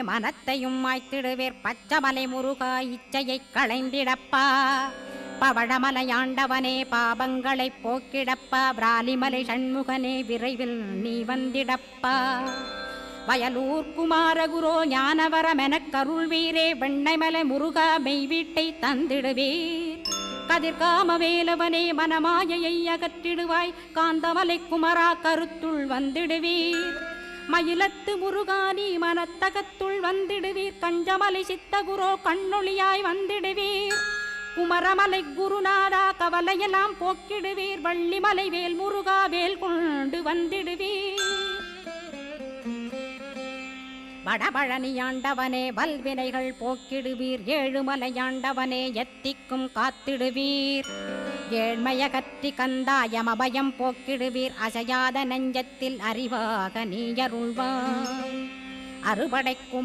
மனத்தையும் மாய்த்திடுவேர் பச்சமலை முருகா இச்சையைக் களைந்திடப்பா. பவழமலையாண்டவனே பாபங்களைப் போக்கிடப்பா. விராலிமலை சண்முகனே விரைவில் நீ வந்திடப்பா. வயலூர் குமாரகுரோ ஞானவரமெனக் கருள்வீரே வெண்ணைமலை முருகா மெய்வீட்டை தந்திடுவீர். கதிர்காம வேலவனே மனமாயையை அகற்றிடுவாய். காந்தமலை குமரா கருத்துள் வந்திடுவீர். மயிலத்து முருகானி மனத்தகத்துள் வந்திடுவீர். கஞ்சமலை சித்தகுரோ கண்ணொளியாய் வந்திடுவீர். குமரமலை குருநாதா கவலையெல்லாம் போக்கிடுவீர். வள்ளிமலை வேல் முருகா வேல் கொண்டு வந்திடுவீர். வடபழனியாண்டவனே வல்வினைகள் போக்கிடுவீர். ஏழுமலையாண்டவனே எத்திக்கும் காத்திடுவீர். ஏழ்மையகற்றி கந்தாயம் அபயம் போக்கிடுவீர். அசையாத நெஞ்சத்தில் அறிவாக நீயருள்வாய். அறுபடைக்கும்